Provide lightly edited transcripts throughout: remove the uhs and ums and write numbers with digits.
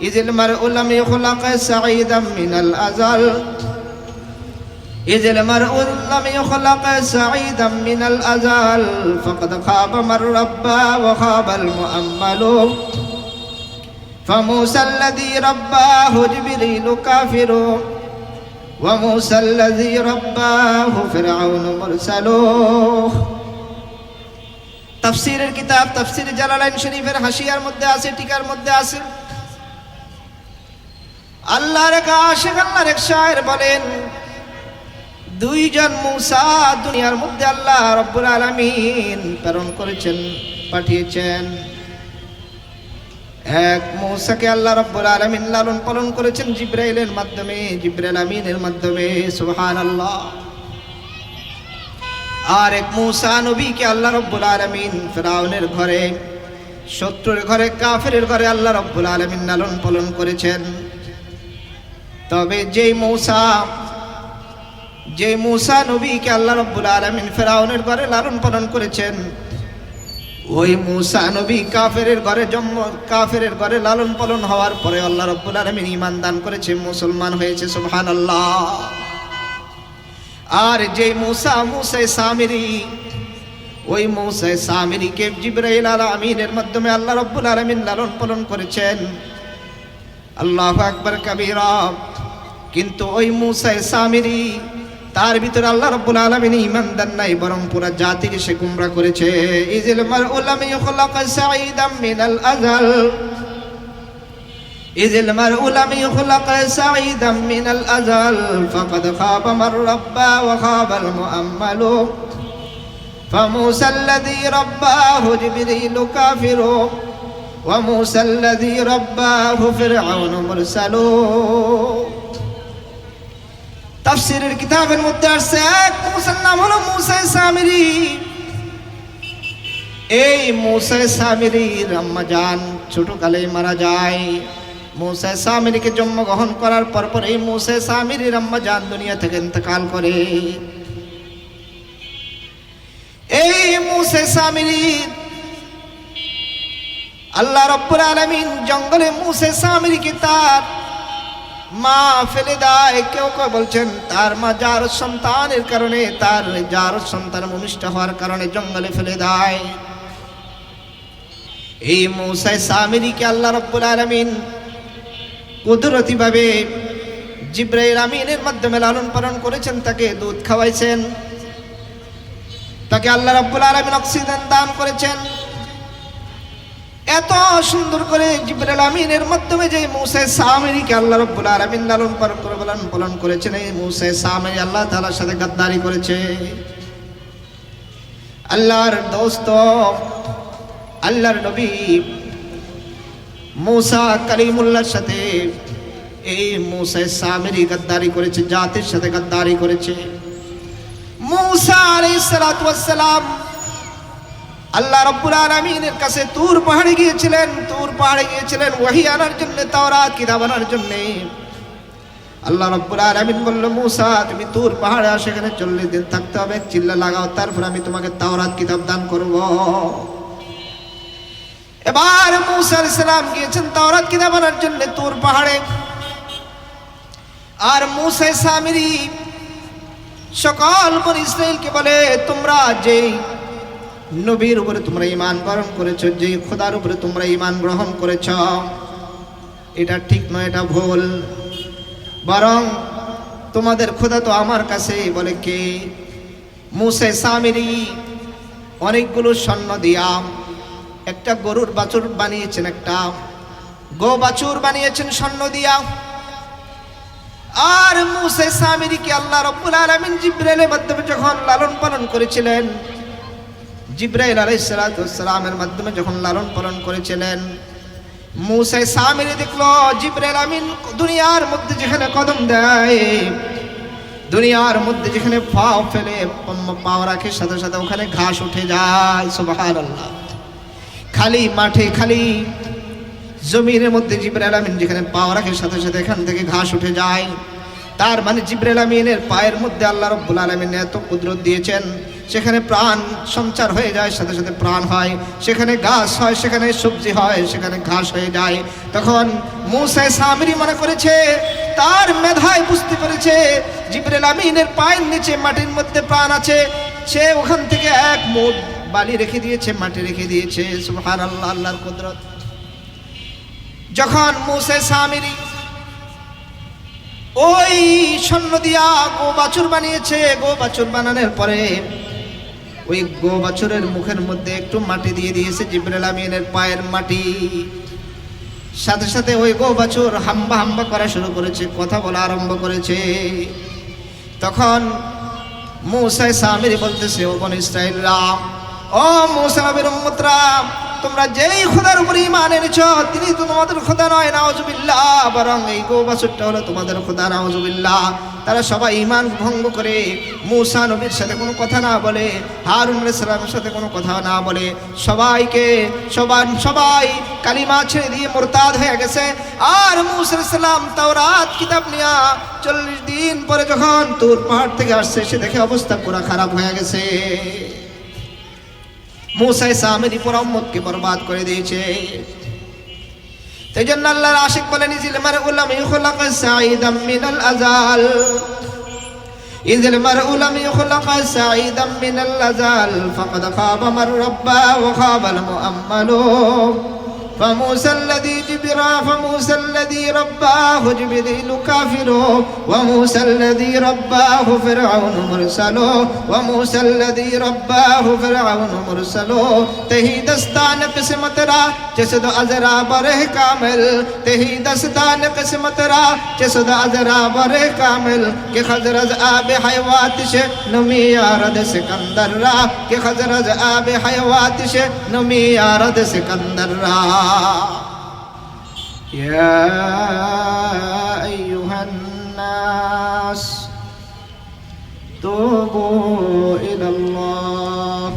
ইজিল মারউলাম ইখলাক সাঈদাম মিনাল আযাল ইজিল মারউলাম ইখলাক সাঈদাম মিনাল আযাল ফাকাদ খাবা মান রাব্বা ওয়া খাবাল মুআম্মালু فموسى الذي رباه جبريل كافر وموسى الذي رباه فرعون مرسل তাফসীরের কিতাব তাফসীর জালালাইন শরীফের হাসিয়ার মধ্যে আছে, টিকার মধ্যে আছে, আল্লাহর এক আশিক আল্লাহর এক শায়ের বলেন, দুইজন মূসা দুনিয়ার মধ্যে আল্লাহ রাব্বুল আলামিন প্রেরণ করেছেন, পাঠিয়েছেন। এক মূসাকে আল্লাহ রাব্বুল আলামিন লালন পালন করেছেন জিবরাইলের মাধ্যমে, জিবরাইল আমিনের মাধ্যমে, সুবহানাল্লাহ। আর এক মূসা নবীকে আল্লাহ রাব্বুল আলামিন ফিরআউনের ঘরে, শত্রুর ঘরে, কাফেরের ঘরে আল্লাহ রাব্বুল আলামিন লালন পালন করেছেন। তবে যেই মূসা নবীকে আল্লাহ রাব্বুল আলামিন ফিরআউনের ঘরে লালন পালন করেছেন, ওই মূসা নবী কাফেরের ঘরে লালন পালন হওয়ার পরে আল্লাহ রাব্বুল আলামিন ঈমান দান করেছে, মুসলমান হয়েছে, সুবহানাল্লাহ। আর যে মূসা সামিরী, ওই মূসা সামিরীকে জিবরাইল আমিনের মাধ্যমে আল্লাহ রাব্বুল আলামিন লালন পালন করেছেন, আল্লাহু আকবার কাবীরা। কিন্তু ওই মূসা সামিরী, তার ভিতরে আল্লাহ রাব্বুল আলামিন ঈমান দান নাই, বরং পুরো জাতিকে সে গুমরা করেছে। ইজিল মারউলাম ইখলাক সাঈদাম মিনাল আযাল ইজিল মারউলাম ইখলাক সাঈদাম মিনাল আযাল ফাকাদ খাবা মান রাব্বা ওয়া খাবাল মুআম্মালু ফামূসা আল্লাযী রাব্বাহু জিবরিলু কাফিরু ওয়া মূসা আল্লাযী রাব্বাহু ফিরআউনু মুরসালু। তাফসীরের কিতাবের মধ্যে আসছে, এক মূসার নাম হলো মূসা সামিরী। এই মূসা সামিরীর আম্মা জান ছোটকালে মারা যায়। মূসা সামিরীকে জন্মগ্রহণ করার পর এই মূসা সামিরীর আম্মা জান দুনিয়া থেকে ইন্তেকাল করে। এই মূসা সামিরী আল্লাহ রাব্বুল আলামিন জঙ্গলে মূসা সামিরীকে তার মা ফেলে দেয়। কেউ কেউ বলছেন তার মা যার সন্তানের কারণে, তার যার সন্তান ভূমিষ্ঠ হওয়ার কারণে জঙ্গলে ফেলে দেয়। এই মূসা সামিরীকে আল্লাহ রাব্বুল আলামিন কুদরতি ভাবে জিবরাইল আমিনের মাধ্যমে লালন পালন করেছেন, তাকে দুধ খাওয়াইছেন, তাকে আল্লাহ রাব্বুল আলামিন অক্সিজেন দান করেছেন। এত সুন্দর করে জিবরাইল আমিনের মাধ্যমে যে মূসা সামিরীকে আল্লাহ রাব্বুল আলামিন লালন পালন করেছেন, এই মূসা সামিরী আল্লাহ তাআলার সাথে গাদ্দারি করেছে। আল্লাহর দোস্ত, আল্লাহর নবী মূসা কালিমুল্লাহর সাথে এই মূসা সামিরী গাদ্দারি করেছে, জাতির সাথে গাদ্দারি করেছে। মূসা আলাইহিস সালাতু ওয়াস সালাম আল্লাহ রাব্বুল আলামিনের কাছে তুর পাহাড়ে গিয়েছিলেন, ওহী আনার জন্য, তাওরাত কিতাব আনার জন্য। আল্লাহ রাব্বুল আলামিন বলল, মূসা তুমি তুর পাহাড়ে সেখানে 40 দিন থাকতে হবে, চিল্লা লাগাও, তারপর আমি তোমাকে তাওরাত কিতাব দান করব। এবার মূসা আলাইহিস সালাম গিয়েছেন তাওরাত কিতাব আনার জন্য তুর পাহাড়ে। আর মূসা সামিরী সকল বনি ইসরাইলকে বলে, তোমরা যেই নবীর উপরে তোমরা ঈমান গ্রহণ করেছো, যে খোদার উপরে তোমরা ঈমান গ্রহণ করেছ, এটা ঠিক নয়, এটা ভুল। বরং তোমাদের খোদা তো আমার কাছে। বলে কে? মূসা সামিরী অনেকগুলো স্বর্ণ দিয়া একটা গরুর বাছুর বানিয়েছেন, একটা গো বাছুর বানিয়েছেন স্বর্ণ দিয়া। আর মূসা সামিরীকে আল্লাহ রাব্বুল আলামিন জিবরাইলের মাধ্যমে যখন লালন পালন করেছিলেন, জিবরাইল আলাইহিস সালাতু ওয়াস সালামের মাধ্যমে যখন লালন পালন করেছিলেন, মূসা সামিরী দেখলো জিবরাইল আমিন দুনিয়ার মধ্যে যেখানে কদম দেয়, দুনিয়ার মধ্যে যেখানে পাও ফেলে, পাও রাখে, সাথে সাথে ওখানে ঘাস উঠে যায়। সুবহানাল্লাহ। খালি মাঠে, খালি জমিনের মধ্যে জিবরাইল আমিন যেখানে পাও রাখে, সাথে সাথে এখান থেকে ঘাস উঠে যায়। তার মানে জিবরাইল আমিনের পায়ের মধ্যে আল্লাহ রাব্বুল আলামিন এত কুদরত দিয়েছেন, সেখানে প্রাণ সঞ্চার হয়ে যায়, সাথে সাথে প্রাণ হয়। সেখানে গাছ হয়, সেখানে সবজি হয়, সেখানে ঘাস হয়ে যায়। তখন মূসা সামিরী মনে করেছে, তার মেধায় বুঝতে পেরেছে জিবরিল আমিনের পায়ের নিচে মাটির মধ্যে প্রাণ আছে। সে ওখান থেকে এক মুঠ বালি রেখে দিয়েছে, মাটি রেখে দিয়েছে। সুবহানাল্লাহ, আল্লাহর কুদরত। যখন মূসা সামিরী ওই স্বর্ণ দিয়া গো বাছুর বানিয়েছে, গো বাছুর বানানোর পরে ওই গো বাছুরের মুখের মধ্যে একটু মাটি দিয়ে দিয়েছে জিবরিল আমিনের পায়ের মাটি। সাথে সাথে ওই গো বাছুর হাম্বা হাম্বা করা শুরু করেছে, কথা বলা আরম্ভ করেছে। তখন মূসা সামিরী বলতেছে, ও বনী ইসরাঈলরা, ও মূসা নবীর উম্মতরা, তোমরা যেই খোদার উপর ঈমান এনেছ তিনি তো তোমাদের খোদা নয়, নাউজুবিল্লাহ, বরং এই গো বাছুরটা হলো তোমাদের খোদা, নাউজুবিল্লাহ। তারা সবাই ঈমান ভঙ্গ করে মূসা নবীর সাথে কোনো কথা না বলে, হারুন আলাইহিস সালামের সাথে কোনো কথা না বলে, সবাই কালিমা ছেড়ে দিয়ে মুরতাদ হয়ে গেছে। আর মূসা আলাইহিস সালাম তাওরাত কিতাব নিয়ে 40 দিন পরে যখন তুর পাহাড় থেকে আসছে, সে দেখে অবস্থা পুরো খারাপ হয়ে গেছে। মূসা সামিরী পুরো উম্মতকে বরবাদ করে দিয়েছে। তাই জন্য আল্লাহর আশিক বলেন, ইজিল মারউ লাম ইখলাক সাঈদাম মিনাল আযাল, ইজিল মারউ লাম ইখলাক সাঈদাম মিনাল আযাল, ফাকাদ খাবা মান রাব্বা ওয়া খাবাল মুআম্মালু। فموسى الذي رباه جبريل كافر، وموسى الذي رباه فرعون مرسل، وموسى الذي رباه فرعون مرسل। تہی دستان قسمت را جسد ازرا بره کامل، تہی دستان قسمت را جسد ازرا بره کامل، کہ خزرز آب حیوات سے نمی آرد سکندر را، کہ خزرز آب حیوات سے نمی آرد سکندر را۔ يا أيها الناس توبوا إلى الله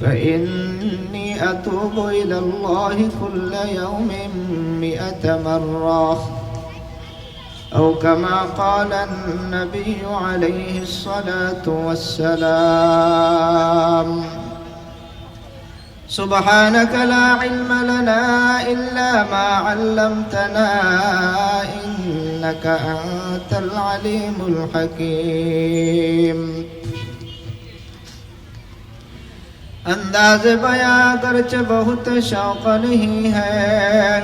فإني أتوب إلى الله كل يوم 100 مرة، أو كما قال النبي عليه الصلاة والسلام. سبحانك لا علم لنا إلا ما علمتنا إنك أنت العليم الحكيم. انداز بیاں گرچہ بہت شوق نہیں ہے،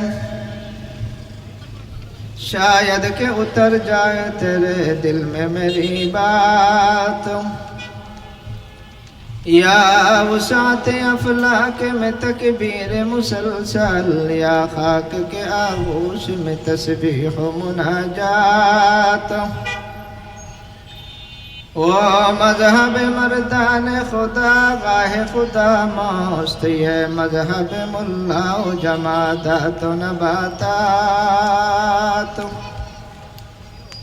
شاید کہ اتر جائے تیرے دل میں میری بات، یا وسعت افلاک میں تکبیر مسلسل، یا خاک کے آغوش میں تسبیح و مناجات، وہ مذہب مردان خدا گاہ خدا مست، یہ مذہب ملا و جمادات و نباتات۔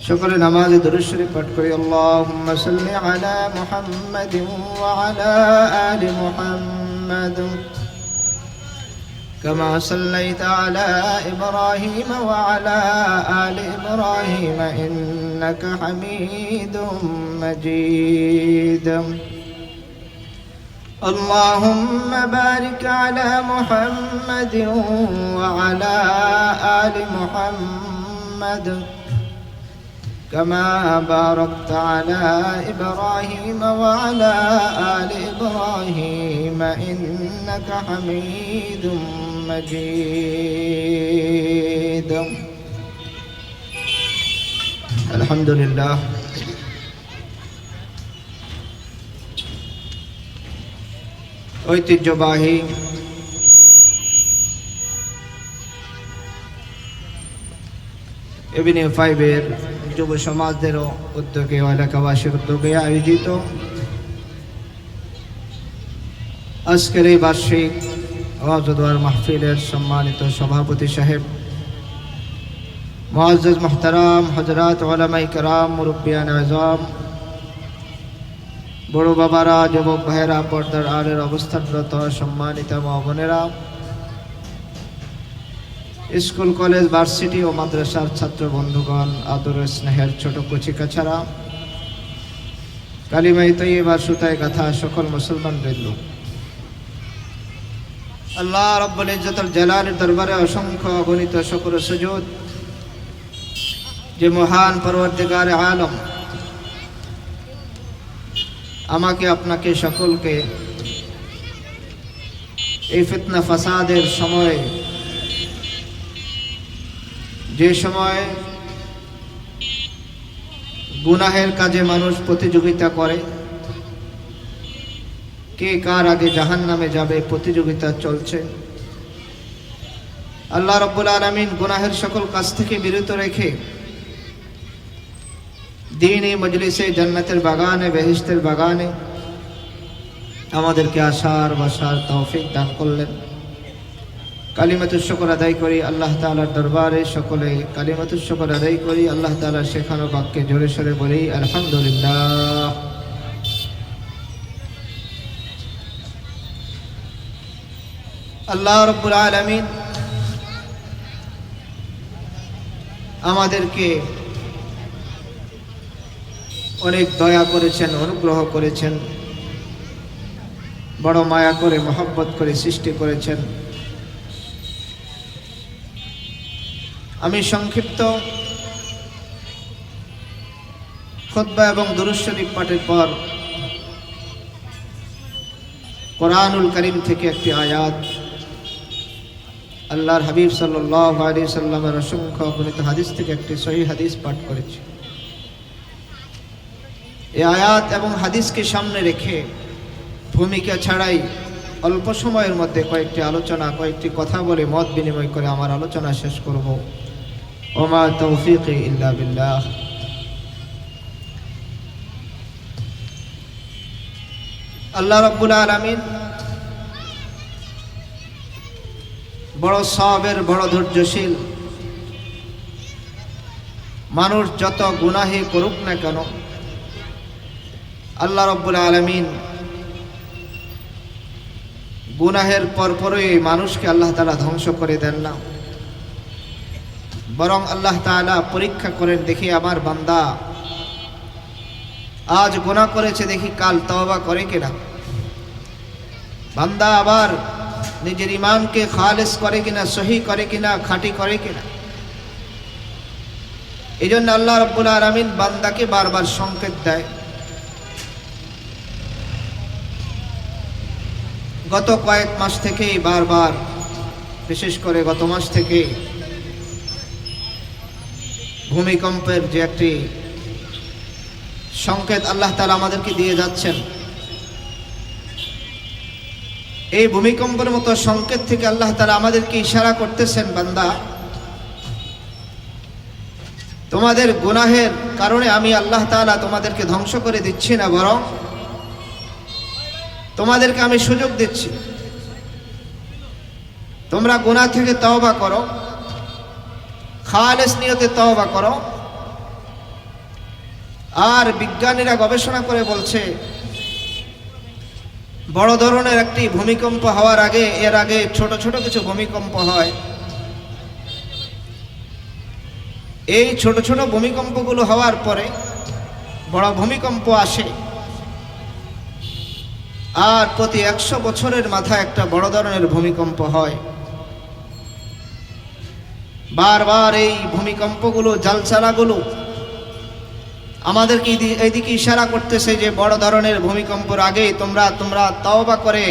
شکر نماز درود شریف پڑھ کر اللہم صلی علی محمد وعلی آل محمد كما صليت على إبراهيم وعلى آل إبراهيم إنك حميد مجيد۔ اللهم بارك على محمد وعلى آل محمد كما باركت على إبراهيم وعلى آل إبراهيم إنك حميد مجيد۔ الحمد لله۔ ঐতিহ্যবাহী এভিনিউ 5 এর যুব সমাজদেরও উদ্যোগে ও এলাকাবাসীর উদ্যোগে আয়োজিত আজকের এই বার্ষিক ওয়াজ ও দোয়ার মাহফিলের সম্মানিত সভাপতি সাহেব, মুআজ্জাজ মুহতারাম হযরত উলামায়ে কেরাম, মুরব্বিয়ান আযম, বড় বাবারা, যুবক ভাইয়েরা, পর্দার আড়ের অবস্থানরত সম্মানিত মা বোনেরা, স্কুল কলেজ ভার্সিটি ও মাদ্রাসার ছাত্র বন্ধুগণ, আদর স্নেহের ছোট কচিকাছাড়া, কালিমায়ে তয়্যিবা সুতায় গাথা সকল মুসলমান বৃন্দ, আল্লাহ রাব্বুল ইজ্জতুল জালালের দরবারে অসংখ্য অগণিত শুকর ও সুজুদ যে মহান পরওয়ারদিগার আলম আমাকে আপনাকে সকলকে এই ফিতনা ফাসাদের সময়ে, যে সময় গুনাহের কাজে মানুষ প্রতিযোগিতা করে, কে কার আগে জাহান্নামে যাবে প্রতিযোগিতা চলছে, আল্লাহ রাব্বুল আলামিন গুনাহের সকল কাজ থেকে বিরত রেখে দ্বীনি মজলিসে জান্নাতের বাগানে বেহেশতের বাগানে আমাদেরকে আসার বসার তৌফিক দান করলেন। কালিমাতুশ শুকর আদায় করি আল্লাহ তাআলার দরবারে, সকলে কালিমাতুশ শুকর আদায় করি আল্লাহ তাআলার শেখানো বাক্যে জোরে সোরে বলি আলহামদুলিল্লাহ। আল্লাহ রাব্বুল আলামিন আমাদেরকে অনেক দয়া করেছেন, অনুগ্রহ করেছেন, বড় মায়া করে মহব্বত করে সৃষ্টি করেছেন। আমি সংক্ষিপ্ত খুতবা এবং দুরূদ শরীফ পাঠের পর কোরআনুল কারীম থেকে একটি আয়াত, আল্লাহর হাবিব সাল্লাল্লাহু আলাইহি সাল্লামের অসংখ্য অগণিত হাদিস থেকে একটি সহিহ হাদিস পাঠ করেছি। এই আয়াত এবং হাদিসকে সামনে রেখে ভূমিকা ছাড়াই অল্প সময়ের মধ্যে কয়েকটি আলোচনা, কয়েকটি কথা বলে মত বিনিময় করে আমার আলোচনা শেষ করব। ওমা তৌফিকি ইল্লা বিল্লাহ। আল্লাহ রাব্বুল আলামিন বড় সাবের, বড় ধৈর্যশীল। মানুষ যত গুনাহি করুক না কেন, আল্লাহ রাব্বুল আলামিন গুনাহের পরপরই মানুষকে আল্লাহ তাআলা ধ্বংস করে দেন না, বরং আল্লাহ তাআলা পরীক্ষা করেন, দেখি আমার বান্দা আজ গুনাহ করেছে, দেখি কাল তওবা করে কিনা, বান্দা আবার নিজের ঈমানকে খালেস করে কিনা, সহি করে কিনা, খাঁটি করে কিনা। এই জন্য আল্লাহ রাব্বুল আলামিন বান্দাকে বারবার সংকেত দেয়। গত কয়েক মাস থেকেই বারবার, বিশেষ করে গত মাস থেকে ভূমিকম্পের যে একটি সংকেত আল্লাহ তাআলা আমাদেরকে দিয়ে যাচ্ছেন, এই ভূমিকম্পের মতো সংকেত থেকে আল্লাহ তাআলা আমাদেরকে ইশারা করতেছেন, বান্দা তোমাদের গুনাহের কারণে আমি আল্লাহ তাআলা তোমাদেরকে ধ্বংস করে দিচ্ছি না, বরং তোমাদেরকে আমি সুযোগ দিচ্ছি। তোমরা গুনাহ থেকে তওবা করো, খালেস নিয়তে তওবা করো। আর বিজ্ঞানীরা গবেষণা করে বলছে, বড় ধরনের একটি ভূমিকম্প হওয়ার আগে, এর আগে ছোট ছোট কিছু ভূমিকম্প হয়। এই ছোট ছোট ভূমিকম্পগুলো হওয়ার পরে বড় ভূমিকম্প আসে, আর প্রতি 100 বছরের মাথায় একটা বড় ধরনের ভূমিকম্প হয়। বারবার এই ভূমিকম্পগুলো, জালসালাগুলো আমাদেরকে এইদিকে ইশারা করতেছে যে বড় ধরনের ভূমিকম্পের আগে তোমরা তওবা করে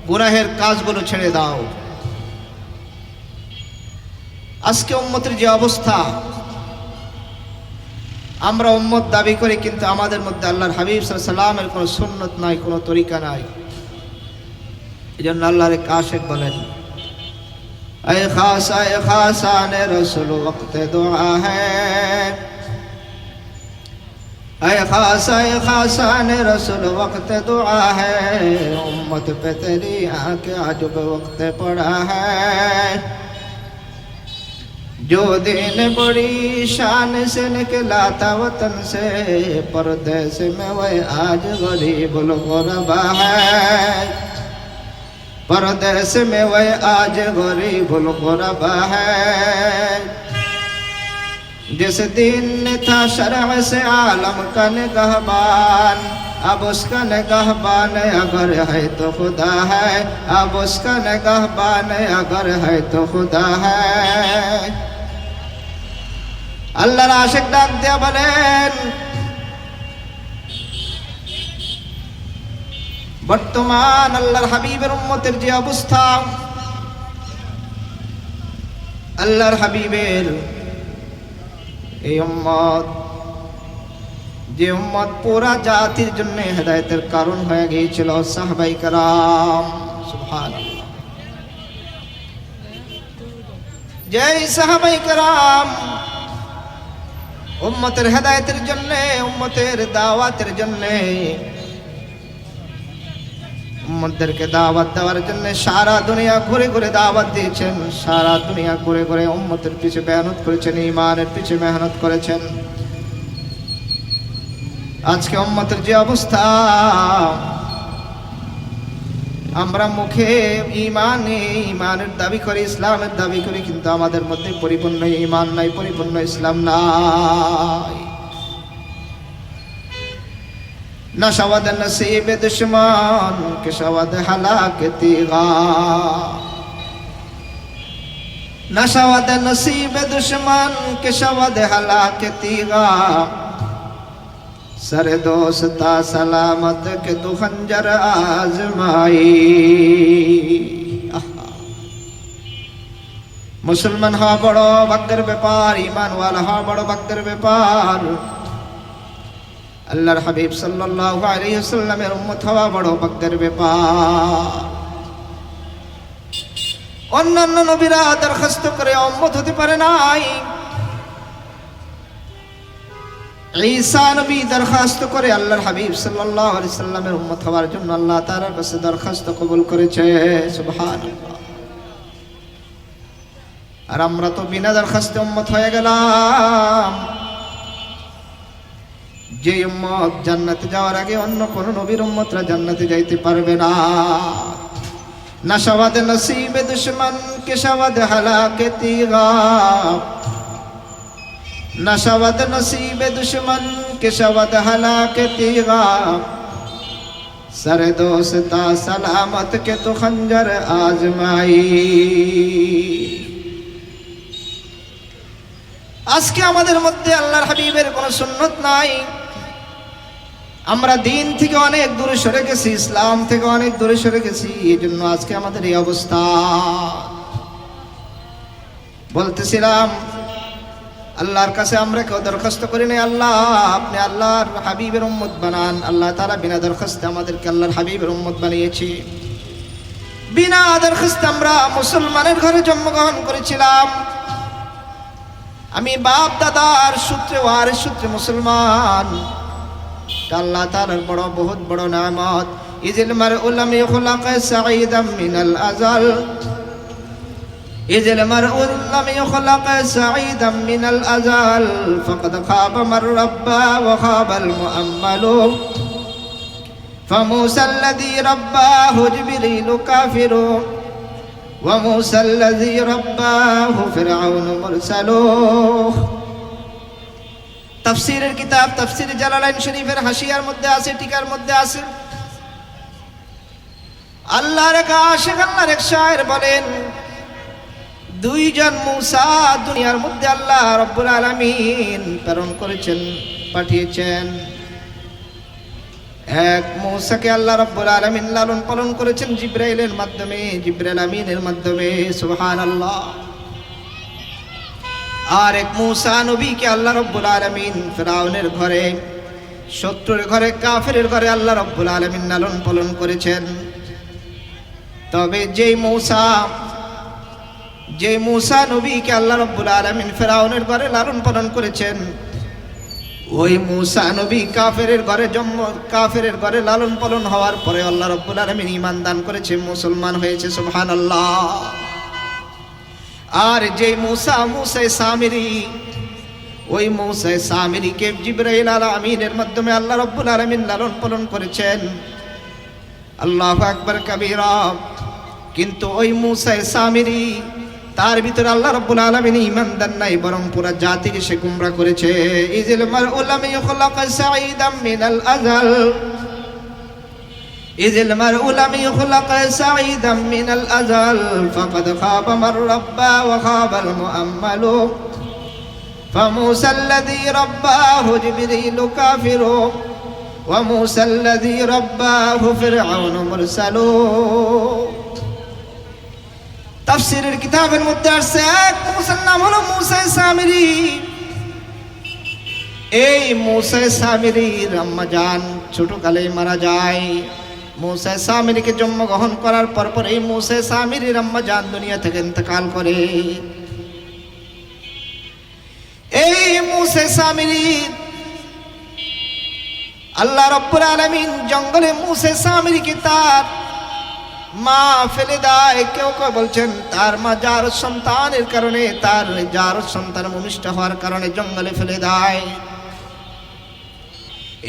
গুনাহের কাজগুলো ছেড়ে দাও। আজকে উম্মতের যে অবস্থা, আমরা উম্মত দাবি করি, কিন্তু আমাদের মধ্যে আল্লাহর হাবিব সাল্লাল্লাহু আলাইহি সাল্লামের কোনো সুন্নত নাই, কোনো তরিকা নাই। এজন্য আল্লাহর এক আশিক বলেন, আয়ে খাসানে রাসূল ওয়াক্তে দুআ হ্যায়, আয়ে খাসানে রাসূল ওয়াক্তে দুআ হ্যায়, উম্মত পে তেরি আঁকে আজব ওয়াক্তে পড়া হ্যায়। जो दिन बड़ी शान से निकला था वतन से, परदेस में वह आज गरीब गुरबा है, परदेस में वह आज गरीब गुरबा है। जिस दिन था शरअ से आलम का निगहबान, अब उसका निगहबान अगर है तो खुदा है, अब उसका निगहबान अगर है तो खुदा है। আল্লাহর আশিক ডাক দিয়া বলেন, বর্তমান আল্লাহর হাবিবের উম্মতের যে অবস্থা, আল্লাহর হাবিবের এই উম্মত, যে উম্মত পুরা জাতির জন্য হেদায়েতের কারণ হয়ে গিয়েছিল, সাহাবায়ে কেরাম, সুবহানাল্লাহ। যে সাহাবায়ে কেরাম উম্মতের হেদায়েতের জন্য, উম্মতের দাওয়াতের জন্য, উম্মতদেরকে দাওয়াত দেওয়ার জন্য সারা দুনিয়া ঘুরে ঘুরে দাওয়াত দিয়েছেন, সারা দুনিয়া ঘুরে ঘুরে উম্মতের পিছে মেহনত করেছেন, ঈমানের পিছে মেহনত করেছেন। আজকে উম্মতের যে অবস্থা, আমরা মুখে ঈমানের দাবি করি, ইসলামের দাবি করি, কিন্তু আমাদের মধ্যে পরিপূর্ণ ঈমান নাই, পরিপূর্ণ ইসলাম নাই। नशवद नसीब दुश्मन के शवद हलाकती गा, नशवद नसीब दुश्मन के शवद हलाकती गा, सर दोस्ता सलामत के तू खंजर आजमाई। मुसलमान हा बड़ो भाग्যের ব্যাপার, ঈমান ওয়ালা हा बड़ो भाग्যের ব্যাপার। আল্লাহর হাবিব সাল্লাল্লাহু আলাইহি ওয়াসাল্লামের উম্মত হওয়া বড় ভাগ্যের ব্যাপার। অন্যান্য নবীরা দরখাস্ত করে উম্মত হতে পারে নাই, ঈসা নবী দরখাস্ত করে আল্লাহর হাবিব সাল্লাল্লাহু আলাইহি ওয়াসাল্লামের উম্মত হওয়ার জন্য আল্লাহ তাআলার কাছে দরখাস্ত কবুল করেছে, সুবহানাল্লাহ। আর আমরা তো বিনা দরখাস্তে উম্মত হয়ে গেলাম। যে উম্মত জান্নাতে যাওয়ার আগে অন্য কোন নবীর উম্মতরা জান্নাতে যাইতে পারবে না। নশওয়াদ নসিব দুশমন কে শওয়াদ হালাকতি গা, নশওয়াদ নসিব দুশমন কে শওয়াদ হালাকতি গা, সর দোস্তা সালামত কে তো খঞ্জর আজমাই। আজকে আমাদের মধ্যে আল্লাহর হাবিবের কোন সুন্নত নাই। আমরা দিন থেকে অনেক দূরে সরে গেছি, ইসলাম থেকে অনেক দূরে সরে গেছি, এই জন্য আজকে আমাদের এই অবস্থা। বলতেছিলাম আল্লাহর কাছে আমরা কেউ দরখাস্ত করি নাই, আল্লাহ আপনি আল্লাহর হাবিবের উম্মত বানান। আল্লাহ তাআলা বিনা দরখাস্তে আমাদেরকে আল্লাহর হাবিবের উম্মত বানিয়েছে। বিনা দরখাস্তে আমরা মুসলমানের ঘরে জন্মগ্রহণ করেছিলাম। আমি বাপ দাদার সূত্রে ওয়ারিস সূত্রে মুসলমান। আল্লাহ তাআলার বড় বহুত বড় নেয়ামত। ইজিল মারউ লাম ইখলাক সাঈদাম মিনাল আযাল, ইজিল মারউ লাম ইখলাক সাঈদাম মিনাল আযাল, ফাকাদ খাবা মান রাব্বা ওয়া খাবাল মুআম্মালু, ফামূসা আল্লাযী রাব্বাহু জিবরিলু কাফিরু, وموسى الذي رباه فرعون مرسله। তাফসীরের কিতাব তাফসীর জালালাইন শরীফের হাসিয়ার মধ্যে আছে, টিকার মধ্যে আছে, আল্লাহর এক আশিক আল্লাহর এক শায়ের বলেন, দুইজন মূসা দুনিয়ার মধ্যে আল্লাহ রাব্বুল আলামিন প্রেরণ করেছেন, পাঠিয়েছেন। এক মূসাকে আল্লাহ রাব্বুল আলামিন লালন পালন করেছেন জিবরাইলের মাধ্যমে, জিবরাইল আমিনের মাধ্যমে, সুবহানাল্লাহ। আর এক মূসা নবীকে আল্লাহ রাব্বুল আলামিন ফিরআউনের ঘরে, শত্রুর ঘরে, কাফেরের ঘরে আল্লাহ রাব্বুল আলামিন লালন পালন করেছেন। তবে যে মূসা নবীকে আল্লাহ রাব্বুল আলামিন ফিরআউনের ঘরে লালন পালন করেছেন, ওই মূসা নবী কাফেরের ঘরে লালন পালন হওয়ার পরে আল্লাহ রাব্বুল আলামিন ঈমান দান করেছে, মুসলমান হয়েছে, সুবহানাল্লাহ। আর যে মূসা সামিরী, ওই মূসা সামিরীকে জিবরাইল আমিনের মাধ্যমে আল্লাহ রাব্বুল আলামিন লালন পালন করেছেন, আল্লাহু আকবার কবীরা। কিন্তু ওই মূসা সামিরী তার ভিতরে আল্লাহ রাব্বুল আলামিন ঈমান দেন নাই, বরং পুরা জাতিকে সে গুমরাহ করেছে। ইজিল মারউ লাম ইখলাক সাঈদাম মিনাল আযাল, ইজিল মারউ লাম ইখলাক সাঈদাম মিনাল আযাল, ফাকাদ খাবা মান রাব্বা ওয়া খাবাল মুআম্মালু, فموسى الذي رباه جبريل كافر وموسى الذي رباه فرعون مرسل। তাফসীরের কিতাবের মধ্যে আসছে এক মুসার নাম হলো মুসা সামিরী। এই মুসা সামিরীর আম্মা জান ছোটকালে মারা যায়। মুসা সামিরীকে জন্মগ্রহণ করার পর এই মুসা সামিরীর আম্মা জান দুনিয়া থেকে ইন্তেকাল করে। এই মুসা সামিরী আল্লাহ রাব্বুল আলামিন জঙ্গলে মুসা সামিরীকে তার মা ফেলে দেয়। কেউ কেউ বলছেন তার মা যার সন্তানের কারণে, তার যার সন্তান ভূমিষ্ঠ হওয়ার কারণে জঙ্গলে ফেলে দেয়।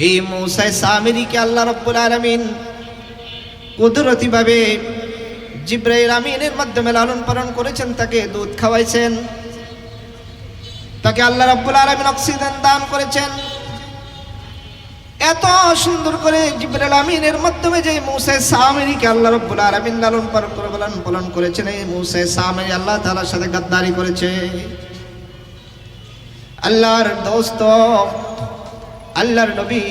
এই মুসা সামিরীকে আল্লাহ রাব্বুল আলামিন কুদরতি ভাবে জিবরাইল আমিনের মাধ্যমে লালন পালন করেছেন, তাকে দুধ খাওয়াইছেন, তাকে আল্লাহ রাব্বুল আলামিন অক্সিজেন দান করেছেন। এত সুন্দর করে জিবরাইল আমিনের মাধ্যমে যে মুসা সামিরীকে আল্লাহ রাব্বুল আলামিন লালন পালন করেছেন, এই মুসা সামিরী আল্লাহ তাআলার সাথে গাদ্দারি করেছে। আল্লাহর দোস্ত আল্লাহর নবী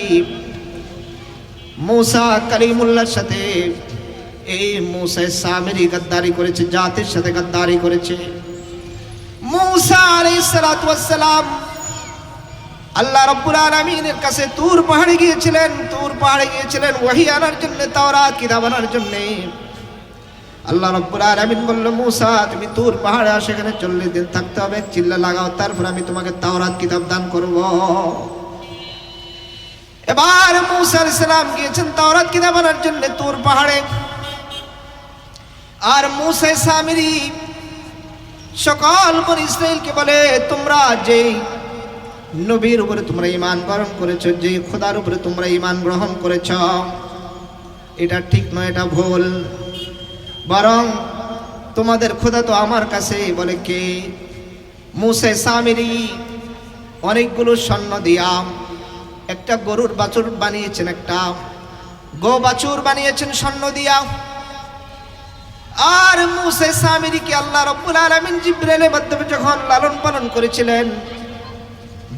মুসা কালিমুল্লাহর সাথে এই মুসা সামিরী গাদ্দারি করেছে, জাতির সাথে গাদ্দারি করেছে। মুসা আলাইহিস সালাতু ওয়াস সালাম আল্লাহ রাব্বুল আলামিনের কাছে তুর পাহাড়ে গিয়েছিলেন। তুর পাহাড়ে গিয়েছিলেন ওহী আনার জন্য, তাওরাত কিতাব আনার জন্য। আল্লাহ রাব্বুল আলামিন বলল, মুসা তুমি তুর পাহাড়ে সেখানে 40 দিন থাকতে হবে, চিল্লা লাগাও, তারপর আমি তোমাকে তাওরাত কিতাব দান করব। এবার মুসা আলাইহিস সালাম গিয়েছেন তাওরাত কিতাব আনার জন্য তুর পাহাড়ে। আর মুসা সামিরী সকল বনি ইসরাইলকে বলে, তোমরা যেই নবীর উপরে তোমরা ঈমান গ্রহণ করেছো, যে খোদার উপরে তোমরা ঈমান গ্রহণ করেছ, এটা ঠিক নয়, এটা ভুল। বরং তোমাদের খোদা তো আমার কাছে। বলে কে? মুসা সামিরী অনেকগুলো স্বর্ণ দিয়া একটা গরুর বাছুর বানিয়েছেন, একটা গো বাছুর বানিয়েছেন স্বর্ণ দিয়া। আর মুসা সামিরীকে আল্লাহ রাব্বুল আলামিন জিবরাইলের মাধ্যমে যখন লালন পালন করেছিলেন,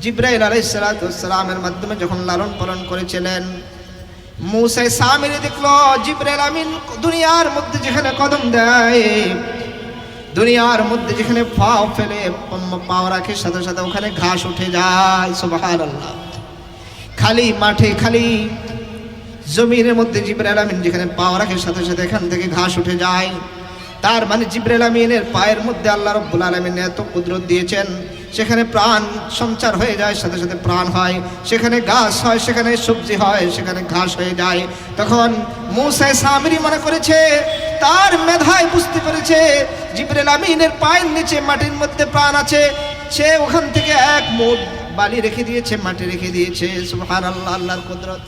জিবরাইল আলাইহিস সালাতু ওয়াস সালামের মাধ্যমে যখন লালন পালন করেছিলেন, মুসা সামিরী দেখলো জিবরাইল আমিন দুনিয়ার মধ্যে যেখানে কদম দেয়, দুনিয়ার মধ্যে যেখানে পাও ফেলে পাও রাখে, সাথে সাথে ওখানে ঘাস উঠে যায়। সুবহানাল্লাহ। খালি মাঠে খালি জমিনের মধ্যে জিবরাইল আমিন যেখানে পাও রাখে, সাথে সাথে এখান থেকে ঘাস উঠে যায়। তার মানে জিবরাইল আমিনের পায়ের মধ্যে আল্লাহ রাব্বুল আলামিন এত কুদরত দিয়েছেন, সেখানে প্রাণ সঞ্চার হয়ে যায়, সাথে সাথে প্রাণ হয়, সেখানে গাছ হয়, সেখানে সবজি হয়, সেখানে ঘাস হয়ে যায়। তখন মুসা সামিরী মনে করেছে, তার মেধায় বুঝতে পেরেছে জিবরাইল আমিনের পায়ের নিচে মাটির মধ্যে প্রাণ আছে। সে ওখান থেকে এক মুঠ বালি রেখে দিয়েছে, মাটি রেখে দিয়েছে। সুবহানাল্লাহ, আল্লাহর কুদরত।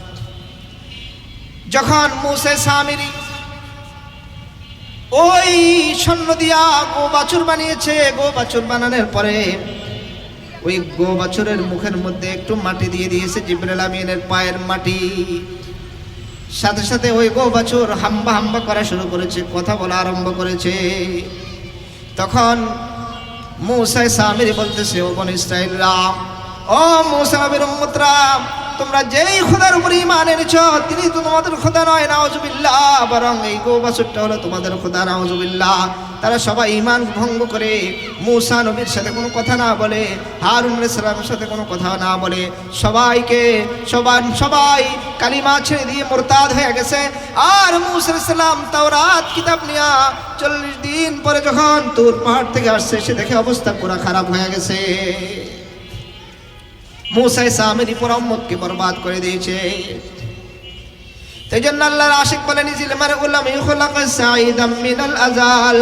যখন মুসা সামিরী ওই স্বর্ণ দিয়া গো বাছুর বানিয়েছে, গো বাছুর বানানোর পরে ওই গো বাছুরের মুখের মধ্যে একটু মাটি দিয়ে দিয়েছে জিবরাইল আমিনের পায়ের মাটি। সাথে সাথে ওই গো বাছুর হাম্বা হাম্বা করা শুরু করেছে, কথা বলা আরম্ভ করেছে। তখন মুসা সামিরী বলতেছে, ও বনি ইসরাইলরা, ও মুসা নবীর উম্মতরা, তোমরা যেই খোদার উপরে ঈমান এনেছো তিনি তো তোমাদের খোদা নয়, নাউজুবিল্লাহ, বরং এই গো বাছুরটা হলো তোমাদের খোদা, নাউজুবিল্লাহ। তারা সবাই ঈমান ভঙ্গ করে মুসা নবীর সাথে কোনো কথা না বলে, হারুন আলাইহিস সালামের সাথে কোনো কথা না বলে সবাই কালিমা ছেড়ে দিয়ে মুরতাদ হয়ে গেছে। আর মুসা আলাইহিস সালাম তাওরাত কিতাব নিয়ে 40 দিন পরে যখন তুর পাহাড় থেকে আসছে, সে দেখে অবস্থা পুরো খারাপ হয়ে গেছে। মুসা সামিরী পুরো উম্মতকে বরবাদ করে দিয়েছে। তাই জন্য আল্লাহর আশিক বলেন, ইজিল মারউ লাম ইখলাক সাঈদাম মিনাল আযাল,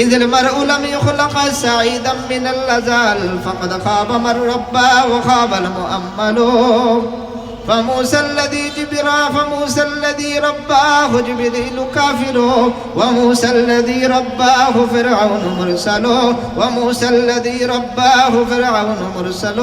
ইজিল মারউ লাম ইখলাক সাঈদাম মিনাল আযাল, ফাকাদ খাবা মান রাব্বা ওয়া খাবাল মুআম্মালু, فموسى الذي رباه جبريل كافر وموسى الذي رباه فرعون مرسل وموسى الذي رباه فرعون مرسل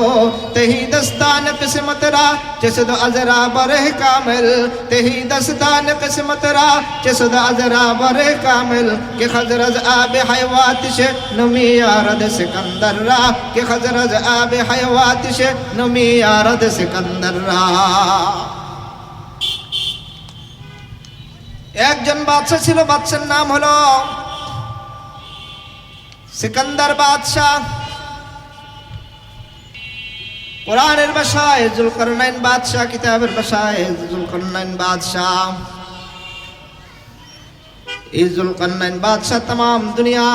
تہی دستان قسمت را چسد ازرا برہ کامل تہی دستان قسمت را چسد ازرا برہ کامل کہ خزرز آب حیوات سے نمی آرد سکندر را کہ خزرز آب حیوات سے نمی آرد سکندر را একজন বাদশা ছিল, বাদশার নাম হলো সিকান্দার বাদশাহ। কোরআনের ভাষায় জুলকারনাইন বাদশাহ, কিতাবের ভাষায় জুলকারনাইন বাদশাহ। এই জুলকারনাইন বাদশাহ तमाम দুনিয়া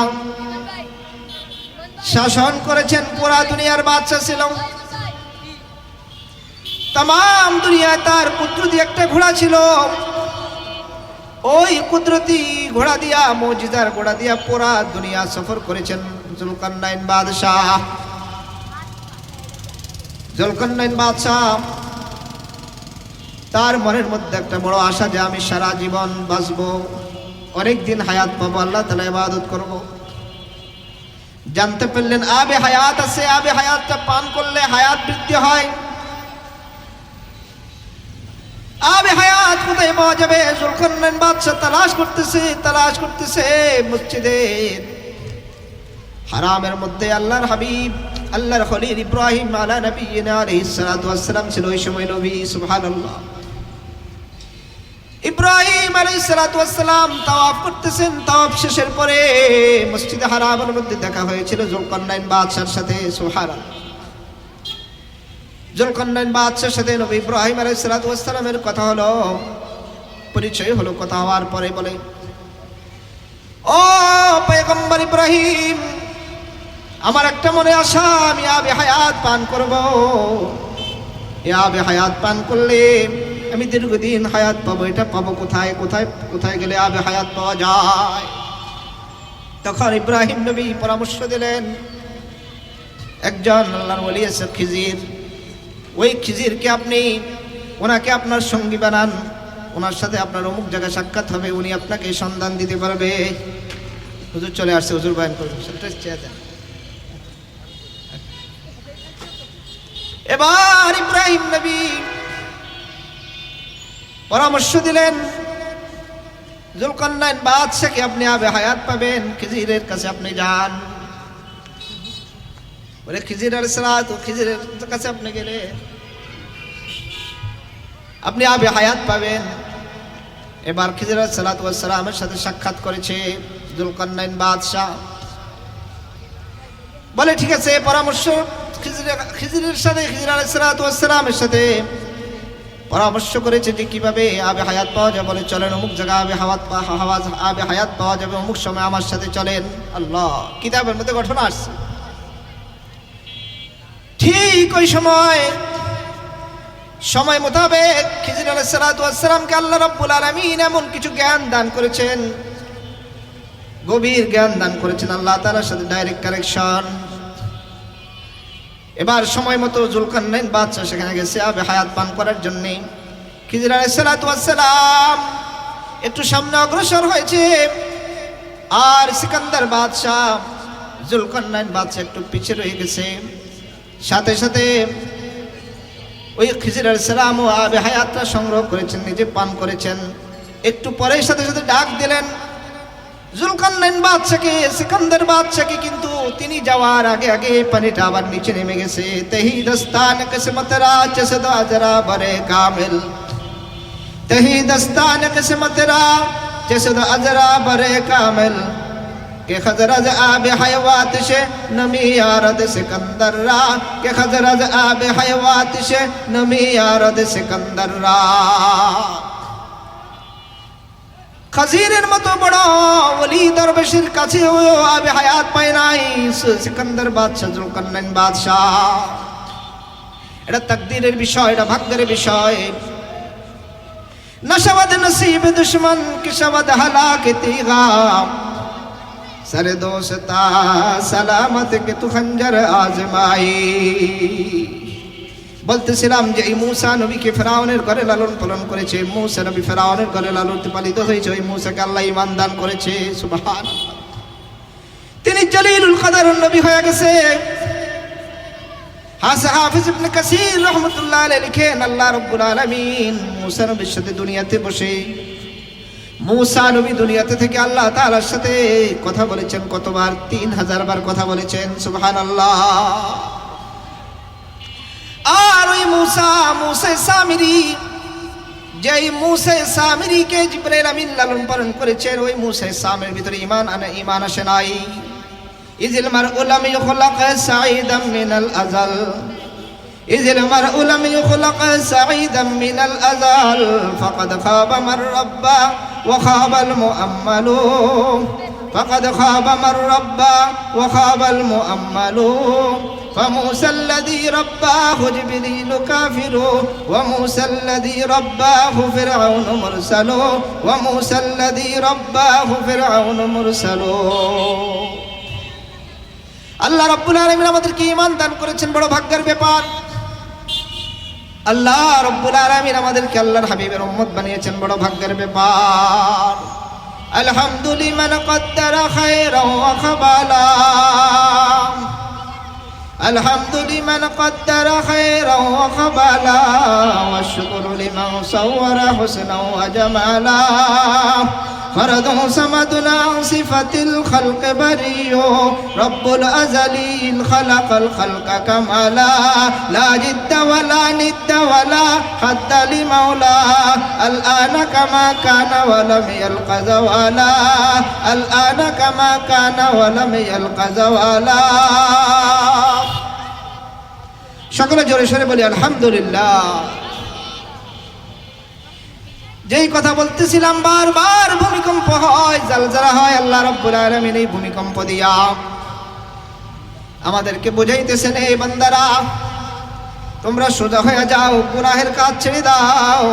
শাসন করেছেন, পুরা দুনিয়ার বাদশাহ ছিল। तमाम দুনিয়া তার কুদরতি একটা ঘোড়া ছিল, ওই কুদরতি ঘোড়া দিয়া, মুজিজার ঘোড়া দিয়া পুরা দুনিয়া সফর করেছেন জুলকারনাইন বাদশাহ। জুলকারনাইন বাদশাহ তার মনের মধ্যে একটা বড় আশা যে আমি সারা জীবন বাঁচবো, অনেক দিন হায়াত পাবো, আল্লাহ তাআলা ইবাদত করব। জানতে পারলেন আবে হায়াত আছে, আবে হায়াতটা পান করলে হায়াত বৃদ্ধি হয়। আবে হায়াত কোথায় পাওয়া যাবে? জুলকারনাইন বাদশাহ তালাশ করতেছে মসজিদে হারামের মধ্যে। আল্লাহর হাবিব, আল্লাহর খলিল ইব্রাহিম আলা নবিয়িনা আলাইহিস সালাতু ওয়াস সালাম ছিল ওই সময় নবী। সুবহানাল্লাহ। ইব্রাহিম আলাইহিস সালাতু ওয়াস সালাম তাওয়াফ করতেছেন, তাওয়াফ শেষের পরে মসজিদে হারামের মধ্যে দেখা হয়েছিল জুলকারনাইন বাদশার সাথে। সুবহানাল্লাহ। জুলকারনাইন বাদশার সাথে নবী ইব্রাহিম আলাইহিস সালাতু ওয়াস সালামের কথা হলো, পরিচয় হলো। কথা হওয়ার পরে বলে, ও পয়গম্বর ইব্রাহিম, আমার একটা মনে আশা, আমি আবে হায়াত পান করব। এই আবে হায়াত পান করলে আমি দীর্ঘদিন হায়াত পাবো। এটা পাবো কোথায়? কোথায় কোথায় গেলে আবে হায়াত পাওয়া যায়? তখন ইব্রাহিম নবী পরামর্শ দিলেন, একজন আল্লাহর ওলি আছে খিজির, ওই খিজিরকে আপনি ওনাকে আপনার সঙ্গী বানান, ওনার সাথে আপনার অমুক জায়গায় সাক্ষাৎ হবে, উনি আপনাকে সন্ধান দিতে পারবে। হুজুর চলে আসছে, হুজুর বয়ান করবেন। এবার ইব্রাহিম নবী পরামর্শ দিলেন, জুলকারনাইন বাদশাকে আপনি আবে হায়াত পাবেন, খিজিরের কাছে আপনি যান। বলে খিজির আলাইহিস সালাত, খিজিরের কাছে আপনি গেলে আপনি আবে হায়াত পাবেন। এবার খিজির আলাইহিস সালাতু ওয়াস সালামের সাথে সাক্ষাৎ করেছে জুলকারনাইন বাদশাহ। বলে ঠিক আছে, পরামর্শ খিজিরের সাথে, খিজির আলাইহিস সালাতু ওয়াস সালামের সাথে পরামর্শ করেছে যে কিভাবে আবে হায়াত পাওয়া যায়। বলে চলেন অমুক জায়গায় আবে হায়াত পাওয়া যাবে, অমুক সময় আমার সাথে চলেন। আল্লাহ, কিতাবের মধ্যে ঘটনা আসছে। ঠিক ওই সময় মোতাবেক খিজির আলাইহিস সালাতু ওয়াস সালামকে আল্লাহ রাব্বুল আলামিন এমন কিছু জ্ঞান দান করেছেন, গভীর জ্ঞান দান করেছেন আল্লাহ তাআলার সাথে ডাইরেক্ট কানেকশন। এবার সময় মতো জুলকারনাইন বাদশা সেখানে গেছে আবে হায়াত পান করার জন্য। খিজির আলাইহিস সালাতু ওয়াস সালাম একটু সামনে অগ্রসর হয়েছে, আর সিকান্দার বাদশাহ, জুলকারনাইন বাদশা একটু পিছিয়ে রয়ে গেছে। সাথে সাথে ওই খিজির আলাইহিস সালাম ও আবে হায়াতটা সংগ্রহ করেছেন, নিজে পান করেছেন। একটু পরে সাথে সাথে ডাক দিলেন জুলকারনাইন বাদশাকে, সিকান্দার বাদশাকে, কিন্তু তিনি যাওয়ার আগে আগে পানিটা আবার নিচে নেমে গেছে। তেহি দস্তান কিসমত রা চসদ আজরা বরে কামিল, তেহি দস্তান কিসমত রা চসদ আজরা বরে কামিল, کہ خزرز آب حیوات سے نمی آرد سکندر را، کہ خزرز آب حیوات سے نمی آرد سکندر را। খাজিরের মতো বড় ওলি দরবেশের কাছে আবে হায়াত পায় নাই সিকান্দার বাদশা, জুলকারনাইন বাদশাহ। এটা তাকদীরের বিষয়, এটা ভাগ্যের বিষয়। নশাবদ নসিব দুশ্মন কি শবদ হালাক তিগা, सर दोस्ता सलामत के तू खंजर आजमाई। বলতেছিলাম যে এই মূসা নবীকে ফেরাউনের ঘরে লালন পালন করেছে, মূসা নবী ফেরাউনের ঘরে লালন পালিত হয়েছে, ওই মূসাকে আল্লাহ ঈমান দান করেছে। সুবহানাল্লাহ। তিনি জলিলুল কদর নবী হয়ে গেছে। হাফিজ ইবনে কাসির রাহমাতুল্লাহ আলাইহি লিখেন, আল্লাহ রাব্বুল আলামিন মূসা নবীর সাথে দুনিয়াতে বসে, মূসা নবী দুনিয়াতে থেকে আল্লাহ তাআলার সাথে কথা বলেছেন কতবার? 3000 বার কথা বলেছেন। সুবহানাল্লাহ। আর ওই মূসা সামিরি, যেই মূসা সামিরিকে জিবরাইল আমিন লালন পালন করেছেন, ওই মূসা সামিরির ভিতরে ঈমান আসে নাই। ইজিল মারউ লাম ইখলাক সাঈদাম মিনাল আযাল, ইজিল মারউ লাম ইখলাক সাঈদাম মিনাল আযাল, ফাকাদ খাবা মান রাব্বা ওয়া খাবাল মুআম্মালু, ফাকাদ খাবা মান রাব্বা ওয়া খাবাল মুআম্মালু। فموسى الذي رباه جبريل كافر وموسى الذي رباه فرعون مرسل وموسى الذي رباه فرعون مرسل। আল্লাহ রাব্বুল আলামিন আমাদেরকে ঈমান দান করেছেন, বড় ভাগ্যের ব্যাপার। আল্লাহ রাব্বুল আলামিন আমাদেরকে আল্লাহর হাবিবের উম্মত বানিয়েছেন, বড় ভাগ্যের ব্যাপার। আলহামদুলিল্লাহ কদ্দারা খায়রা ওয়া খাবালা, الحمد لمن قدر خيرا وقبلا والشكر لمن صور حسنا وجمالا فرد صمد عن صفة الخلق بري رب الأزلي خلق الخلق كمالا لا جد ولا ند ولا حد لمولا الآن كما كان ولم يلق زوالا الآن كما كان ولم يلق زوالا। সকলে জোরে সরে বলি আলহামদুলিল্লাহ। যেই কথা বলতেছিলাম, বারবার ভূমিকম্প হয়, জালজালা হয়, আল্লাহ রাব্বুল আলামিন এই ভূমিকম্প দিয়া আমাদেরকে বুঝাইতেছেন, এই বান্দারা তোমরা সোজা হয়ে যাও, গুনাহের কাজ ছেড়ে দাও।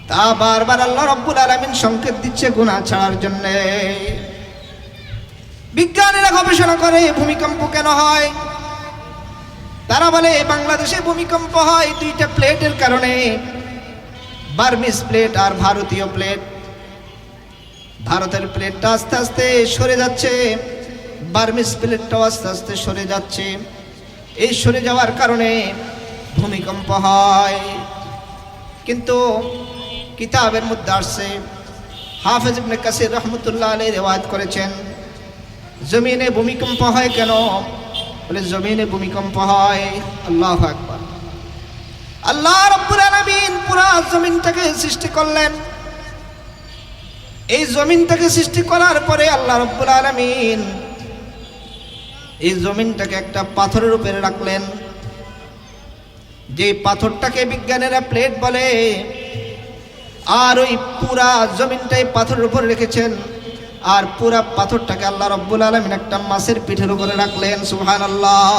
তা বারবার আল্লাহ রাব্বুল আলামিন সংকেত দিচ্ছে গুনাহ ছাড়ার জন্য। বিজ্ঞানীরা গবেষণা করে ভূমিকম্প কেন হয়। তারা বলে বাংলাদেশে ভূমিকম্প হয় দুইটা প্লেটের কারণে, বার্মিজ প্লেট আর ভারতীয় প্লেট। ভারতের প্লেটটা আস্তে আস্তে সরে যাচ্ছে, বার্মিজ প্লেটটাও আস্তে আস্তে সরে যাচ্ছে। এই সরে যাওয়ার কারণে ভূমিকম্প হয়। কিন্তু কিতাবের মধ্যে আসছে, হাফেজ ইবনে কাসির রাহমাতুল্লাহ আলাইহি রিওয়ায়াত করেছেন, জমিনে ভূমিকম্প হয় কেন? বলে জমিনে ভূমিকম্প হয়, আল্লাহু আকবার, আল্লাহ রাব্বুল আলামিন পুরা জমিনটাকে সৃষ্টি করলেন। এই জমিনটাকে সৃষ্টি করার পরে আল্লাহ রাব্বুল আলামিন এই জমিনটাকে একটা পাথরের উপরে রাখলেন। যে পাথরটাকে বিজ্ঞানীরা প্লেট বলে, আর ওই পুরা জমিনটাই পাথরের উপরে রেখেছেন। আর পুরা পাথরটাকে আল্লাহ রাব্বুল আলামিন একটা মাছের পিঠের উপরে রাখলেন। সুবহানাল্লাহ।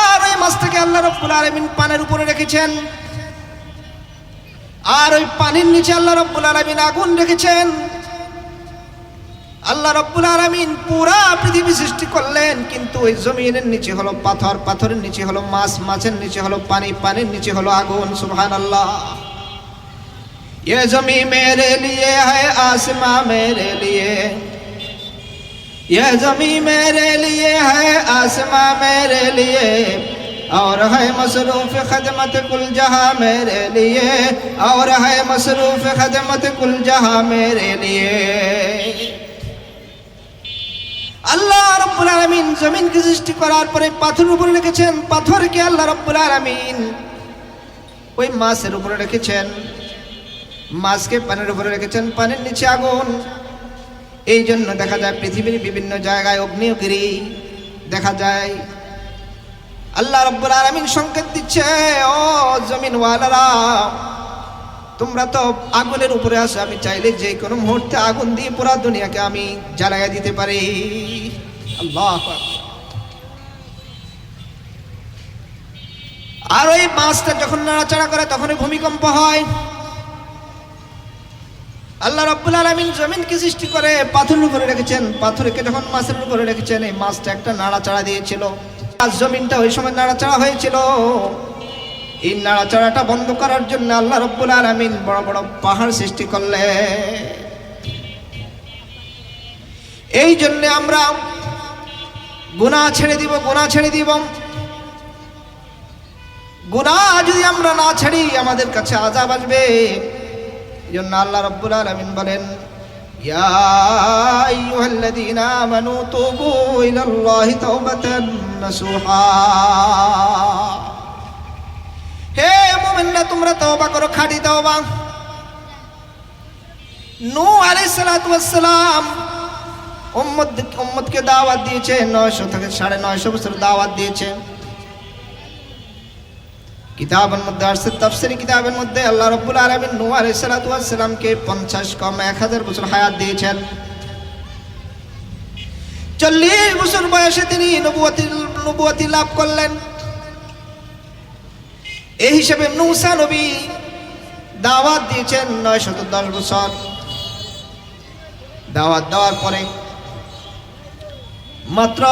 আর ওই মাছটাকে আল্লাহ রাব্বুল আলামিন পানির উপরে রেখেছেন। আর ওই পানির নিচে আল্লাহ রাব্বুল আলামিন আগুন রেখেছেন। আল্লাহ রাব্বুল আলামিন পুরা পৃথিবী সৃষ্টি করলেন, কিন্তু ওই জমিনের নিচে হলো পাথর, পাথরের নিচে হলো মাছ, মাছের নিচে হলো পানি, পানির নিচে হলো আগুন। সুবহানাল্লাহ। ये ज़मीं मेरे लिए है, आसमां मेरे लिए, ये ज़मीं मेरे लिए है, आसमां मेरे लिए, और है मसरूफ खदमत कुल जहां मेरे लिए, और है मसरूफ खदमत कुल जहां मेरे लिए। আল্লাহ রাব্বুল আলামিন জমিনকে সৃষ্টি করার পরে পাথরের উপরে রেখেছেন। পাথরকে আল্লাহ রাব্বুল আলামিন ওই মাছের উপরে রেখেছেন। মাছকে পানির উপরে রেখেছেন, পানির নিচে আগুন। এই জন্য দেখা যায় পৃথিবীর বিভিন্ন জায়গায় অগ্নিগিরি দেখা যায়। আল্লাহ রাব্বুল আলামিন সংকেত দিচ্ছে, ও জমিনওয়ালারা, তোমরা তো আগুনের উপরে আছো, আমি চাইলে যে কোনো মুহূর্তে আগুন দিয়ে পুরো দুনিয়াকে আমি জ্বালাইয়া দিতে পারি। আল্লাহু আকবার। আর ওই মাছটা যখন নাড়াচাড়া করে তখনই ভূমিকম্প হয়। আল্লাহ রাব্বুল আলামিন জমিনকে সৃষ্টি করে পাথরের উপরে রেখেছেন, পাথরকে যখন মাছের উপরে রেখেছেন এই মাছটা একটা নাড়াচাড়া দিয়েছিল, আর জমিনটা ওই সময় নাড়াচাড়া হয়েছিল। এই নাড়াচাড়াটা বন্ধ করার জন্য আল্লাহ রাব্বুল আলামিন বড় বড় পাহাড় সৃষ্টি করলেন। এই জন্য আমরা গুনাহ ছেড়ে দিব, গুনাহ ছেড়ে দিব। গুনাহ যদি আমরা না ছাড়ি আমাদের কাছে আযাব আসবে। এই জন্য আল্লাহ রাব্বুল আলামিন বলেন, ইয়া আইয়ুহাল্লাযীনা আমানু তুবু ইলাল্লাহি তাওবাতান নাসুহা। হে মুমিনরা, তোমরা তওবা করো, খাঁটি তওবা। নূহ আলাইহিস সালাতু ওয়াস সালাম উম্মতকে দাওয়াত দিয়েছে, 900 থেকে 950 বছর দাওয়াত দিয়েছে। কিতাবের মধ্যে আসছে, তাফসীরি কিতাবের মধ্যে আল্লাহ রাব্বুল আলামিন নূহ আলাইহিস সালাতু ওয়াস সালামকে 50 কম 1000 বছর হায়াত দিয়েছেন। 40 বছর বয়সে তিনি নবুয়তি লাভ করলেন। এই হিসেবে মূসা নবী দাওয়াত দিয়েছেন 910 বছর। দাওয়াত দেওয়ার পরে মাত্র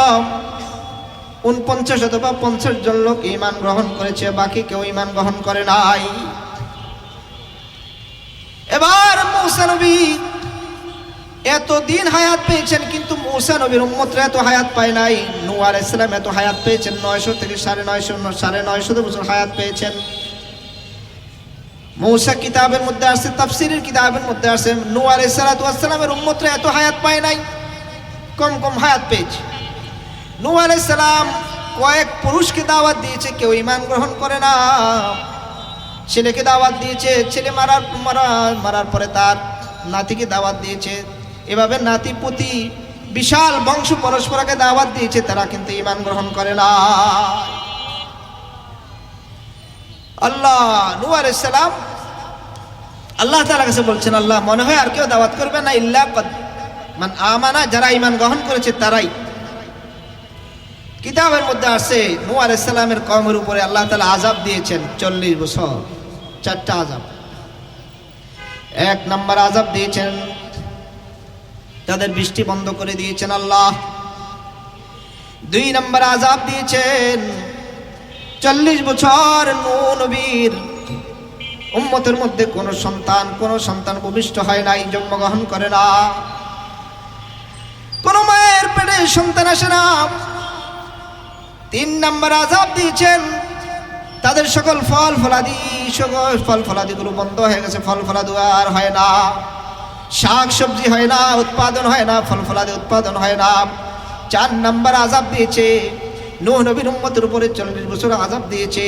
49 অথবা 50 জন লোক ঈমান গ্রহণ করেছে, বাকি কেউ ঈমান গ্রহণ করে নাই। এবার মূসা নবী এতদিন হায়াত পেয়েছেন, কিন্তু মূসা নবীর উম্মতরা এত হায়াত পায় নাই। নূহ আলাইহিস সালাম এত হায়াত পেয়েছেন, 900 থেকে 950 বছর হায়াত পেয়েছেন। মূসা কিতাবের মধ্যে আছে, তাফসীরের কিতাবের মধ্যে আছে, নূহ আলাইহিস সালাতু ওয়াস সালামের উম্মতরা এত হায়াত পায় নাই, কম কম হায়াত পেয়েছে। নূহ আলাইহিস সালাম কয়েক পুরুষকে দাওয়াত দিয়েছে, কেউ ঈমান গ্রহণ করে না। ছেলেকে দাওয়াত দিয়েছে, ছেলে মারার পরে তার নাতিকে দাওয়াত দিয়েছে। এভাবে নাতি পুতি বিশাল বংশ পরস্পরকে দাওয়াত দিয়েছে, তারা কিন্তু ঈমান গ্রহণ করে না। আল্লাহ নূহ আলাইহিস সালাম আল্লাহ তাআলার কাছে বলছেন, আল্লাহ মনে হয় আর কেউ দাওয়াত করবে না, ইল্লা মান আমানা, যারা ঈমান গ্রহণ করেছে তারাই। কিতাবের মধ্যে আছে নূহ আলাইহিস সালামের কওমের উপরে আল্লাহ তাআলা আযাব দিয়েছেন 40 বছর, 4টা আযাব। 1 নম্বর আযাব দিয়েছেন, তাদের বৃষ্টি বন্ধ করে দিয়েছেন আল্লাহ। 2 নম্বর আযাব দিয়েছেন 40 বছর নূহ নবীর উম্মতের মধ্যে কোন সন্তান ভূমিষ্ঠ হয় নাই, জন্মগ্রহণ করে না। কোন মায়ের পেটে সন্তান আসে না। 3 নম্বর আযাব দিয়েছেন, তাদের সকল ফল-ফলাদিগুলো বন্ধ হয়ে গেছে, ফল-ফলাদি আর হয় না, শাক সবজি হয় না, উৎপাদন হয় না, ফল-ফলাদি উৎপাদন হয় না। 4 নম্বর আযাব দিয়েছে নূহ নবীর উম্মতের উপরে 40 বছর আযাব দিয়েছে,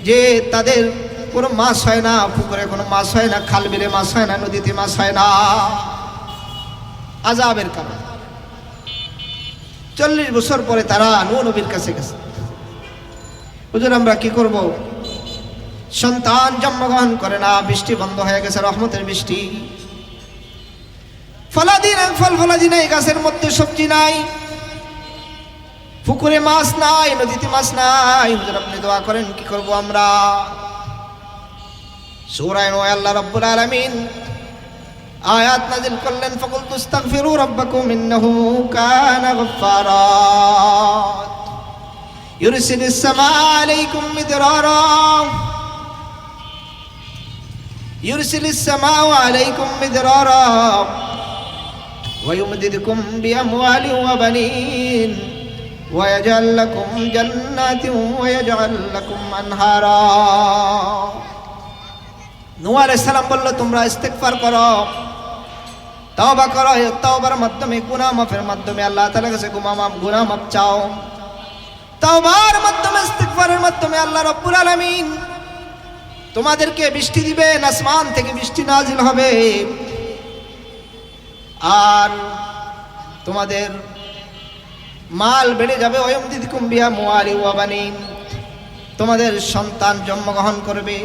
যে তাদের কোনো মাছ হয় না, পুকুরে কোনো মাছ হয় না, খাল বিলে মাছ হয় না, নদীতে মাছ হয় না, আযাবের কারণে। 40 বছর পরে তারা নূহ নবীর কাছে গেছে, হুজুর আমরা কি করব? সন্তান জন্মগ্রহণ করে না, বৃষ্টি বন্ধ হয়ে গেছে, রহমতের বৃষ্টি, ফল-ফলাদি নাই, গাছের মধ্যে সবজি নাই, পুকুরে মাছ নাই, নদীতে মাছ নাই, হুজুর আপনি দোয়া করেন, কি করব আমরা? সূরা নূহ আল্লাহ রাব্বুল আলামিন আয়াত নাযিল করলেন, ফাকুলতু আস্তাগফিরু রাব্বাকুম ইন্নাহু কানা গাফফারা ইউরসিলিস সামাআ আলাইকুম মিদরারা ওয়া ইউমদিদকুম বিআমওয়ালিন ওয়া বানিন ওয়া ইয়াজআল লাকুম জান্নাতিন ওয়া ইয়াজআল লাকুম আনহারা। নূহ আলাইহিস সালাম বলল, তোমরা ইস্তিগফার করো, তওবা করো, তওবার মাধ্যমে, গুনাহ মাফের মাধ্যমে আল্লাহ তাআলার কাছে গুনাহ মাফ চাও। তওবার মাধ্যমে, ইস্তিগফারের মাধ্যমে আল্লাহ রাব্বুল আলামিন তোমাদেরকে বৃষ্টি দিবেন, আসমান থেকে বৃষ্টি নাজিল হবে, আর তোমাদের মাল বেড়ে যাবে। ওয়ায়ুমদিদকুম বিআমওয়ালিন ওয়া বানিন, তোমাদের সন্তান জন্মগ্রহণ করবে।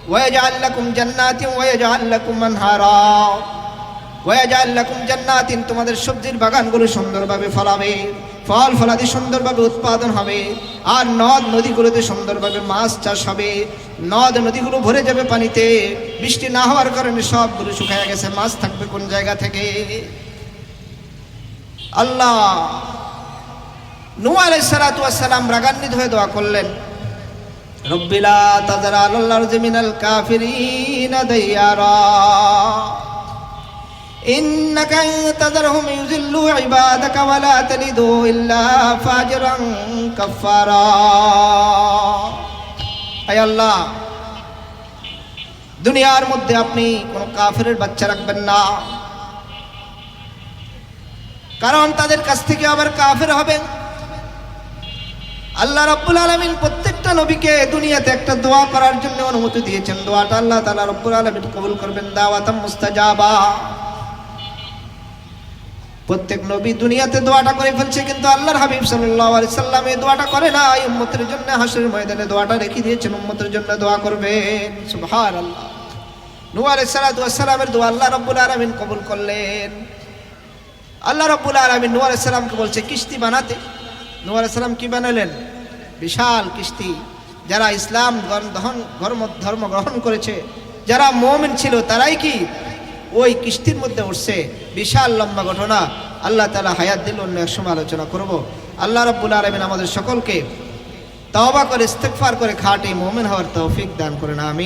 ওয়ায়াজআল লাকুম জান্নাতিন ওয়ায়াজআল লাকুম আনহারা ওয়ায়াজআল লাকুম জান্নাতিন, তোমাদের সবজির বাগানগুলো সুন্দরভাবে ফলাবে, ফল ফলাদি সুন্দরভাবে উৎপাদন হবে, আর নদ নদীগুলোতে সুন্দরভাবে মাছ চাষ হবে, নদ নদীগুলো ভরে যাবে পানিতে, বৃষ্টি না হওয়ার কারণে সবগুলো শুকিয়ে গেছে, মাছ থাকবে কোন জায়গা থেকে? আল্লাহ নূহ আলাইহিস সালাতু ওয়াস সালাম রাগান্বিত হয়ে দোয়া করলেন, রব্বি লা তাযার আলাল আরদি মিনাল কাফিরিনা দাইয়ারা ইন্নাকা তাযারহুম ইউযিল্লু ইবাদাকা ওয়া লা তালিদু ইল্লা ফাজিরান কাফারা। আয় আল্লাহ, দুনিয়ার মধ্যে আপনি কোন কাফিরের বাচ্চা রাখবেন না, কারণ তাদের কাছ থেকে আবার কাফের হবে। আল্লাহ রাব্বুল আলামিন প্রত্যেকটা নবীকে দুনিয়াতে একটা দোয়া করার জন্য অনুমতি দিয়েছেন, দোয়াটা আল্লাহ তাআলা রাব্বুল আলামিন কবুল করবেন, দাওয়াতাম মুস্তাজাবা। প্রত্যেক নবী দুনিয়াতে দোয়াটা করে ফেলছে, কিন্তু আল্লাহর হাবিব সাল্লাল্লাহু আলাইহি সাল্লাম এই দোয়াটা করে না, এই উম্মতের জন্য হাসরের ময়দানে দোয়াটা রেখে দিয়েছেন, উম্মতের জন্য দোয়া করবেন। সুবহানাল্লাহ। নূহ আলাইহিস সালাতু ওয়াস সালামের দোয়া আল্লাহ রাব্বুল আলামিন কবুল করলেন। আল্লাহ রাব্বুল আলামিন নূহ আলাইহিস সালামকে বলছে কিস্তি বানাতে। নূহ আলাইহিস সালাম কি বানালেন? বিশাল কিস্তি। যারা ইসলাম ধর্ম গ্রহণ করেছে, যারা মুমিন ছিল, তারাই কি ওই কিস্তির মধ্যে উঠছে। বিশাল লম্বা ঘটনা, আল্লাহ তাআলা হায়াত দিল, অন্য এক সময় আলোচনা করব। আল্লাহ রাব্বুল আলামিন আমাদের সকলকে তওবা করে ইস্তিগফার করে খাঁটি মুমিন হওয়ার তৌফিক দান করেন, আমিন।